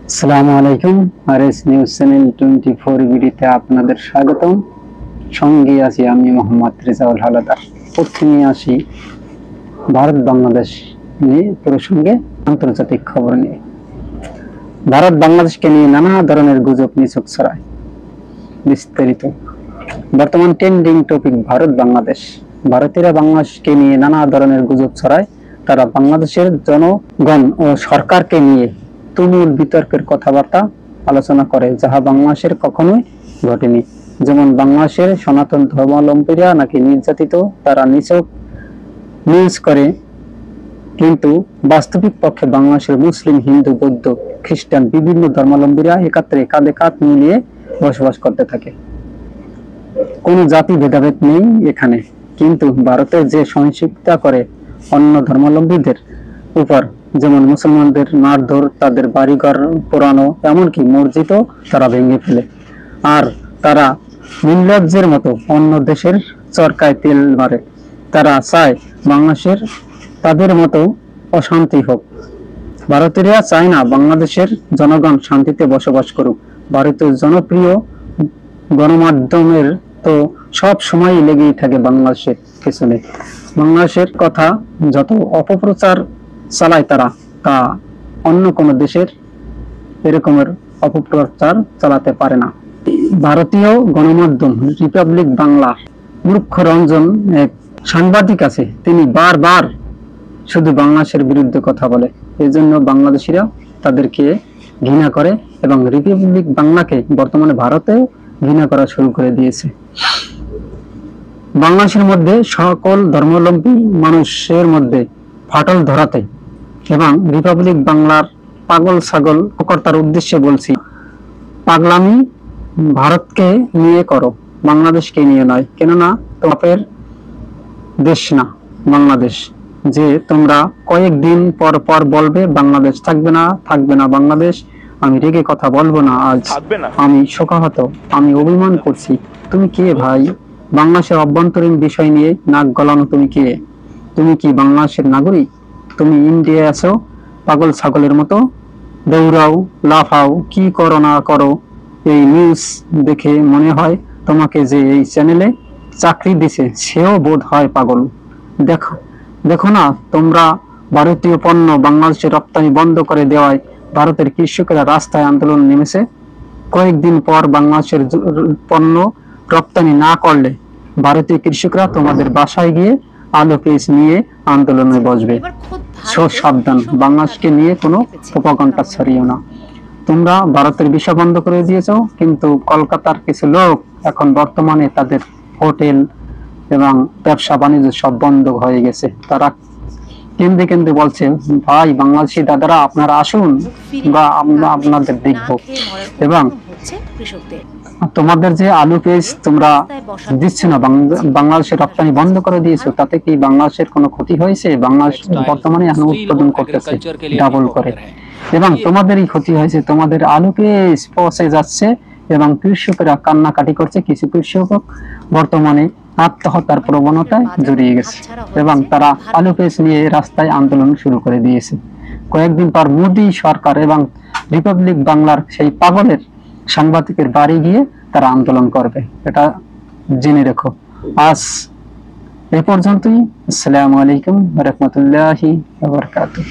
আসসালামু আলাইকুম। RS news channel 24 ভিডিওতে আপনাদের স্বাগতম। সঙ্গে আছি আমি মোহাম্মদ রেজাউল হাওলাদার। প্রথমে আসি ভারত বাংলাদেশ নিয়ে প্রসঙ্গে আন্তর্জাতিক খবর নিয়ে। ভারত বাংলাদেশকে নিয়ে নানা ধরনের গুজব নিছক ছড়ায়। বিস্তারিত বর্তমান ট্রেন্ডিং টপিক ভারত বাংলাদেশ। ভারতীয়রা বাংলাদেশকে নিয়ে নানা ধরনের গুজব ছড়ায়। তারা বাংলাদেশের জনগণ ও সরকারকে নিয়ে তুমুল বিতর্কের কথাবার্তা আলোচনা করে, যাহা বাংলাদেশের কখনোই ঘটেনি। যেমন বাংলাদেশের সনাতন ধর্মাবলম্বীরা নাকি নির্যাতিত, তারা নিছক নিউজ করে, কিন্তু বাস্তবিক পক্ষে বাংলাদেশের মুসলিম, হিন্দু, বৌদ্ধ, খ্রিস্টান বিভিন্ন ধর্মাবলম্বীরা একত্রে কাঁধে কাঁধ মিলিয়ে বসবাস করতে থাকে। কোনো জাতি ভেদাভেদ নেই এখানে। কিন্তু ভারতের যে সহিংসতা করে অন্য ধর্মাবলম্বীদের উপর, যেমন মুসলমানদের মারধর, তাদের বাড়িঘর পোড়ানো, এমনকি মসজিদও তারা ভেঙে ফেলে। আর তারা নির্লজ্জের মতো অন্য দেশের চরকায় তেল মারে। তারা চায় বাংলাদেশের তাদের মতো অশান্তি হোক। ভারতীয়রা চায় না বাংলাদেশের জনগণ শান্তিতে বসবাস করুক। ভারতের জনপ্রিয় গণমাধ্যমের তো সব সময় লেগেই থাকে বাংলাদেশের পেছনে। বাংলাদেশের কথা যত অপপ্রচার চালায় তারা, তা অন্য কোনো দেশের এরকমের অপপ্রচার চালাতে পারে না। ভারতীয় গণমাধ্যম রিপাবলিক বাংলা মূর্খ রঞ্জন এক সাংবাদিক আছে, তিনি বারবার শুধু বাংলাদেশের বিরুদ্ধে কথা বলে। এই জন্য বাংলাদেশিরা তাদেরকে ঘৃণা করে এবং রিপাবলিক বাংলাকে বর্তমানে ভারতেও ঘৃণা করা শুরু করে দিয়েছে। বাংলাদেশের মধ্যে সকল ধর্মাবলম্বী মানুষের মধ্যে ফাটল ধরাতে এবং রিপাবলিক বাংলার পাগল ছাগল কর্তার উদ্দেশ্যে বলছি, পাগলামি ভারতকে নিয়ে করো, বাংলাদেশকে নিয়ে নয়। কেননা তোমাদের দেশ না বাংলাদেশ, যে তোমরা কয়েকদিন পর পর বলবে বাংলাদেশ থাকবে না, থাকবে না বাংলাদেশ। আমি রেগে কথা বলবো না আজ, আমি শোকাহত, আমি অভিমান করছি। তুমি কে ভাই? বাংলাদেশের অভ্যন্তরীণ বিষয় নিয়ে নাক গলানো তুমি কে? তুমি কি বাংলাদেশের নাগরিক? তুমি ইন্ডিয়ায় আছো, পাগল ছাগলের মতো দৌড়াও, লাফাও, কি করো না করো। এই নিউজ দেখে মনে হয় তোমাকে যে এই চ্যানেলে চাকরি দিছে সেও বোধ হয় পাগল। দেখো দেখো না, তোমরা ভারতীয় পণ্য বাংলাদেশে রপ্তানি বন্ধ করে দেওয়ায় ভারতের কৃষকেরা রাস্তায় আন্দোলন নেমেছে। কয়েকদিন পর বাংলাদেশের পণ্য রপ্তানি না করলে ভারতীয় কৃষকরা তোমাদের বাসায় গিয়ে আলু পেঁয়াজ নিয়ে আন্দোলনে বসবে। সাবধান, বাংলাদেশকে নিয়ে কোনো প্রোপাগান্ডা ছড়িও না। তোমরা ভারতের ভিসা বন্ধ করে দিয়েছো, কিন্তু কলকাতার কিছু লোক এখন বর্তমানে তাদের হোটেল এবং ব্যবসা বাণিজ্য সব বন্ধ হয়ে গেছে। তারা কেন্দ্রে কেন্দ্রে বলছে, ভাই বাংলাদেশি দাদারা আপনারা আসুন, বা আমরা আপনাদের দেখবো। এবং তোমাদের যে আলু পেঁয়াজ তোমরা দিচ্ছ না, বাংলাদেশের রপ্তানি বন্ধ করে দিয়েছো, তাতে কি বাংলাদেশের কোনো ক্ষতি হয়েছে? বাংলাদেশ বর্তমানে এখন উৎপাদন করতেছে ডাবল করে, এবং তোমাদেরই ক্ষতি হয়েছে। তোমাদের আলু পেঁয়াজ পচে যাচ্ছে এবং কৃষকেরা কান্নাকাটি করছে। কিছু কৃষক বর্তমানে আত্মহত্যার প্রবণতায় জড়িয়ে গেছে এবং তারা আলু পেঁয়াজ নিয়ে রাস্তায় আন্দোলন শুরু করে দিয়েছে। কয়েকদিন পর মোদী সরকার এবং রিপাবলিক বাংলার সেই পাগলের সাংবাদিকের বাড়ি গিয়ে তারা আন্দোলন করবে, এটা জেনে রেখো। আজ এ পর্যন্তই। আসসালামু আলাইকুম ওয়া রাহমাতুল্লাহি ওয়া বারাকাতুহু।